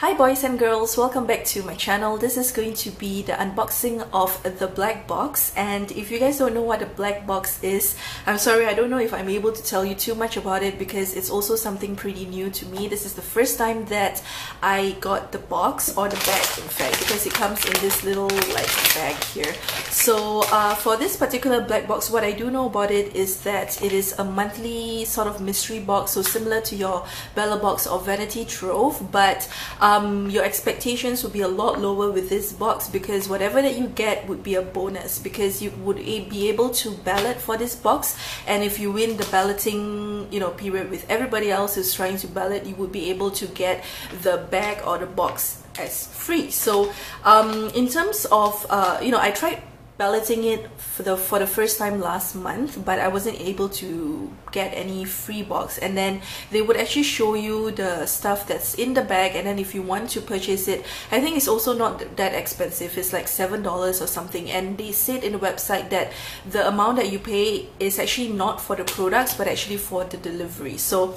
Hi boys and girls, welcome back to my channel. This is going to be the unboxing of the BlackBox, and if you guys don't know what a BlackBox is, I'm sorry, I don't know if I'm able to tell you too much about it because it's also something pretty new to me. This is the first time that I got the box, or the bag in fact, because it comes in this little like bag here. So for this particular BlackBox, what I do know about it is that it is a monthly sort of mystery box, so similar to your Bella Box or Vanity Trove, but your expectations would be a lot lower with this box because whatever that you get would be a bonus, because you would be able to ballot for this box, and if you win the balloting period with everybody else who's trying to ballot, you would be able to get the bag or the box as free. So in terms of I tried balloting it for the first time last month, but I wasn't able to get any free box, and then they would actually show you the stuff that's in the bag, and then if you want to purchase it, I think it's also not that expensive. It's like $7 or something, and they said in the website that the amount that you pay is actually not for the products but actually for the delivery. So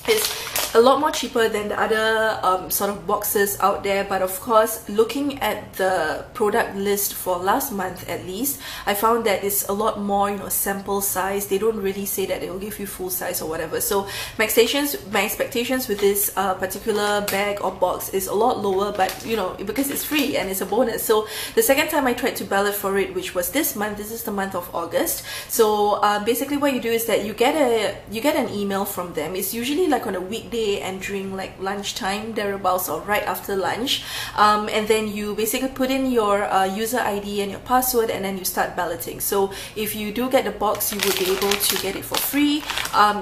it's a lot more cheaper than the other sort of boxes out there, but of course, looking at the product list for last month at least, I found that it's a lot more sample size. They don't really say that they will give you full size or whatever. So my expectations with this particular bag or box is a lot lower, but because it's free and it's a bonus. So the second time I tried to ballot for it, which was this month, this is the month of August. So basically what you do is that you get an email from them. It's usually like on a weekday and during like lunchtime thereabouts, or right after lunch, and then you basically put in your user ID and your password, and then you start balloting. So if you do get the box, you would be able to get it for free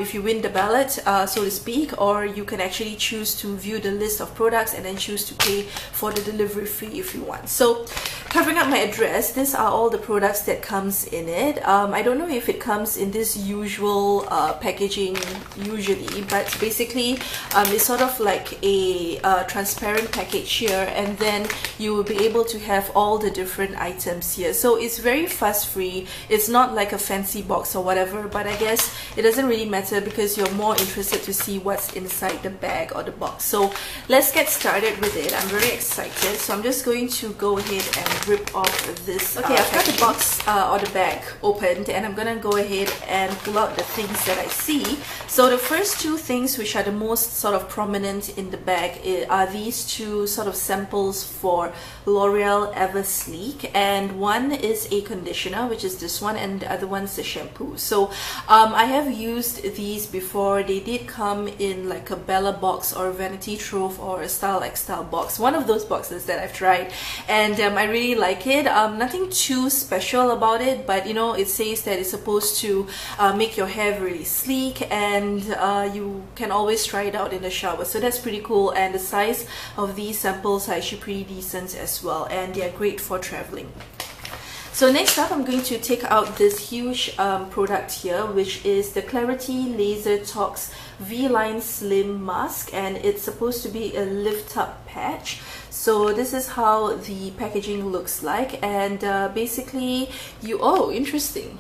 if you win the ballot, so to speak, or you can actually choose to view the list of products and then choose to pay for the delivery fee if you want. So covering up my address, these are all the products that comes in it. I don't know if it comes in this usual packaging usually, but basically it's sort of like a transparent package here, and then you will be able to have all the different items here. So it's very fuss free. It's not like a fancy box or whatever, but I guess it doesn't really matter because you're more interested to see what's inside the bag or the box. So let's get started with it. I'm very excited, so I'm just going to go ahead and rip off this. Okay, I've got the box or the bag opened, and I'm gonna go ahead and pull out the things that I see. So the first two things, which are the most sort of prominent in the bag, are these two sort of samples for L'Oreal Ever Sleek, and one is a conditioner, which is this one, and the other one's the shampoo. So I have used these before. They did come in like a Bella Box or a Vanity Trove or a Style X Style box, one of those boxes that I've tried, and I really like it. Nothing too special about it, but it says that it's supposed to make your hair really sleek, and you can always try it out in the shower. So that's pretty cool, and the size of these samples are actually pretty decent as well, and they are great for traveling. So next up, I'm going to take out this huge product here, which is the Clarity Laser Tox VLine Slim Mask, and it's supposed to be a lift-up patch. So this is how the packaging looks like, and basically interesting.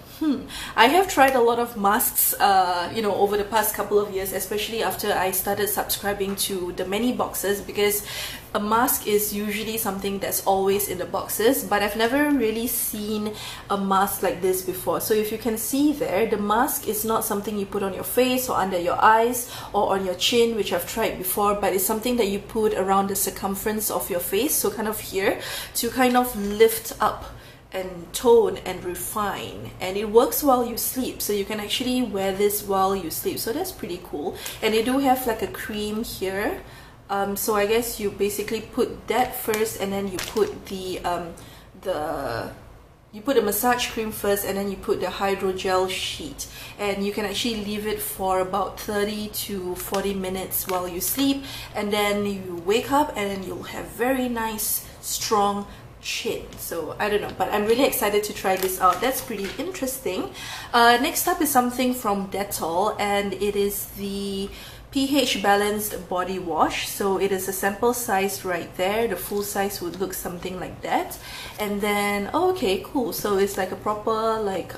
I have tried a lot of masks over the past couple of years, especially after I started subscribing to the many boxes, because a mask is usually something that's always in the boxes, but I've never really seen a mask like this before. So if you can see there, the mask is not something you put on your face or under your eyes or on your chin, which I've tried before, but it's something that you put around the circumference of your face, so kind of here, to kind of lift up and tone and refine, and it works while you sleep, so you can actually wear this while you sleep. So that's pretty cool, and they do have like a cream here. So I guess you basically put that first, and then you put you put the massage cream first, and then you put the hydrogel sheet, and you can actually leave it for about 30 to 40 minutes while you sleep, and then you wake up and then you'll have very nice strong chin. So I don't know, but I'm really excited to try this out. That's pretty interesting. Next up is something from Dettol, and it is the pH balanced body wash. So it is a sample size right there. The full size would look something like that, and then okay, cool. So it's like a proper like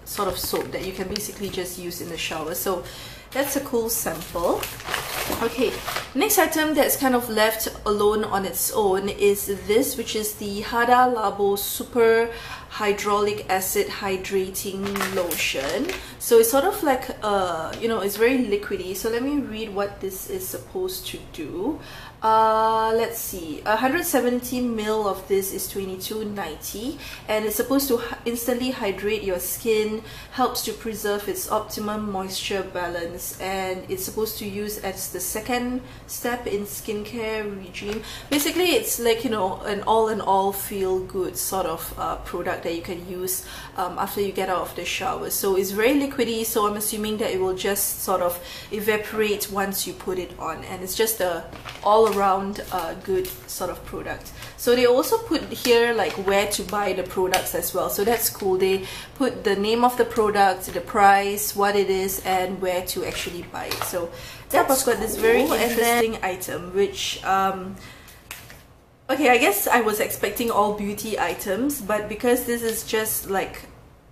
sort of soap that you can basically just use in the shower. So that's a cool sample. Okay, next item that's kind of left alone on its own is this, which is the Hada Labo Super Hydraulic Acid Hydrating Lotion. So it's sort of like you know, it's very liquidy. So let me read what this is supposed to do. Let's see, 170 ml of this is $22.90, and it's supposed to instantly hydrate your skin, helps to preserve its optimum moisture balance, and it's supposed to use as the second step in skincare regime. Basically, it's like, you know, an all-in-all feel-good sort of product that you can use after you get out of the shower. So it's very liquidy, so I'm assuming that it will just sort of evaporate once you put it on, and it's just a all-around good sort of product. So they also put here like where to buy the products as well, so that's cool. They put the name of the product, the price, what it is, and where to actually buy it. So that's got this very interesting item, which okay, I guess I was expecting all beauty items, but because this is just like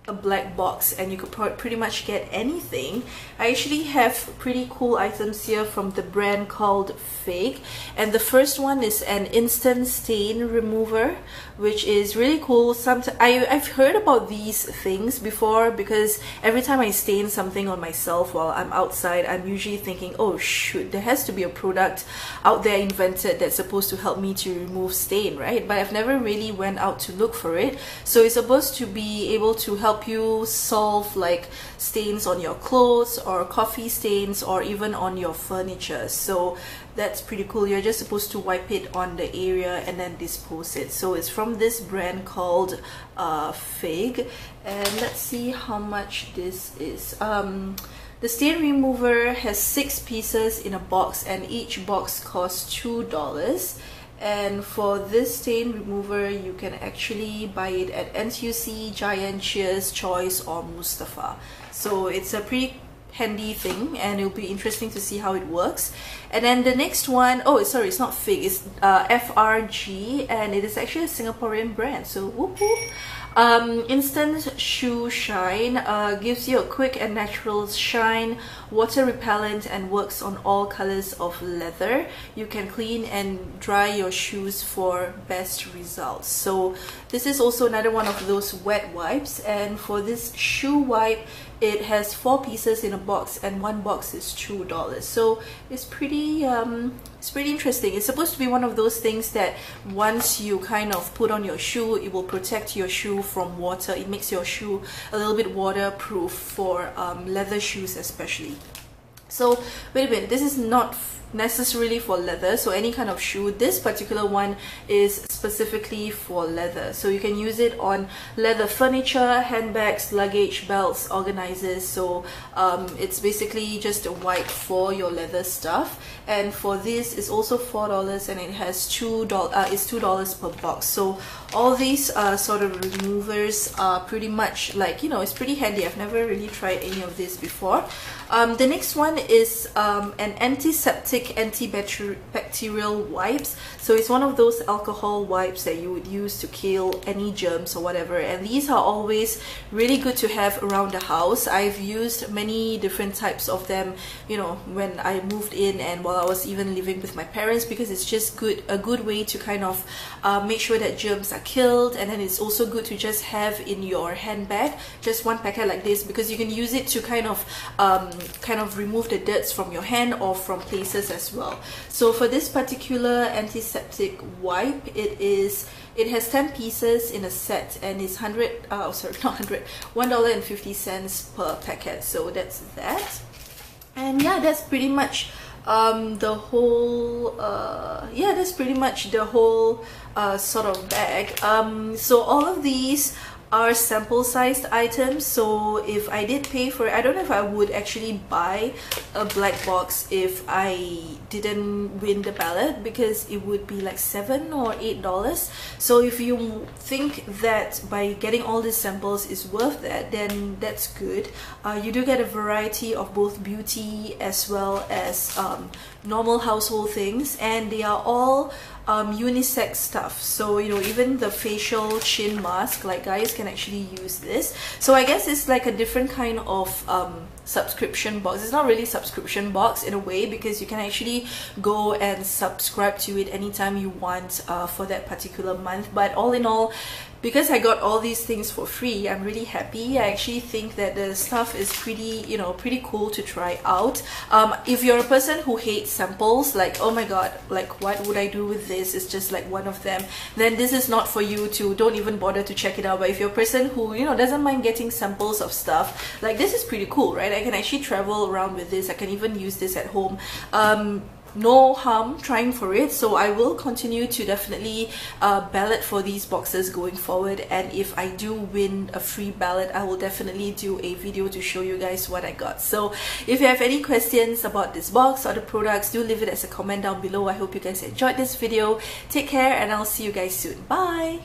a black box and you could pretty much get anything, I actually have pretty cool items here from the brand called Fig. And the first one is an instant stain remover, which is really cool. I've heard about these things before, because every time I stain something on myself while I'm outside, I'm usually thinking, oh shoot, there has to be a product out there invented that's supposed to help me to remove stain, right? But I've never really went out to look for it. So it's supposed to be able to help you solve like stains on your clothes or coffee stains or even on your furniture. So that's pretty cool. You're just supposed to wipe it on the area and then dispose it. So it's from this brand called Fig, and let's see how much this is. The stain remover has 6 pieces in a box, and each box costs $2. And for this stain remover, you can actually buy it at NTUC, Giant, Cheers, Choice, or Mustafa. So it's a pretty handy thing, and it'll be interesting to see how it works. And then the next one, oh sorry, it's not Fig, it's FRG, and it is actually a Singaporean brand, so whoop whoop. Instant Shoeshine gives you a quick and natural shine, water repellent, and works on all colors of leather. You can clean and dry your shoes for best results. So this is also another one of those wet wipes, and for this shoe wipe, it has 4 pieces in a box, and one box is $2. So it's pretty interesting. It's supposed to be one of those things that once you kind of put on your shoe, it will protect your shoe from water. It makes your shoe a little bit waterproof for leather shoes especially. So wait a minute, this is not necessarily for leather, so any kind of shoe. This particular one is specifically for leather, so you can use it on leather furniture, handbags, luggage, belts, organizers. So it's basically just a wipe for your leather stuff. And for this is also $4, and it has $2 per box. So all these sort of removers are pretty much like, you know, it's pretty handy. I've never really tried any of this before. The next one is an antiseptic antibacterial wipes. So it's one of those alcohol wipes that you would use to kill any germs or whatever, and these are always really good to have around the house. I've used many different types of them, you know, when I moved in and while I was even living with my parents, because it's just a good way to kind of make sure that germs are killed. And then it's also good to just have in your handbag, just one packet like this, because you can use it to kind of remove the dirts from your hand or from places as well. So for this particular antiseptic wipe, it has 10 pieces in a set, and it's $1.50 per packet. So that's that. And yeah, that's pretty much the whole sort of bag. So all of these are sample sized items, so if I did pay for it, I don't know if I would actually buy a black box if I didn't win the ballot, because it would be like $7 or $8. So if you think that by getting all these samples is worth that, then that's good. You do get a variety of both beauty as well as normal household things, and they are all unisex stuff. So you know, even the facial chin mask, like guys can actually use this. So I guess it's like a different kind of subscription box. It's not really subscription box in a way, because you can actually go and subscribe to it anytime you want for that particular month. But all in all, because I got all these things for free, I'm really happy. I actually think that the stuff is pretty, you know, pretty cool to try out. If you're a person who hates samples, like, oh my god, like what would I do with this, it's just like one of them, then this is not for you. To don't even bother to check it out. But if you're a person who, you know, doesn't mind getting samples of stuff, like this is pretty cool, right? I can actually travel around with this. I can even use this at home. No harm trying for it, so I will continue to definitely ballot for these boxes going forward. And if I do win a free ballot, I will definitely do a video to show you guys what I got. So if you have any questions about this box or the products, do leave it as a comment down below. I hope you guys enjoyed this video. Take care, and I'll see you guys soon. Bye.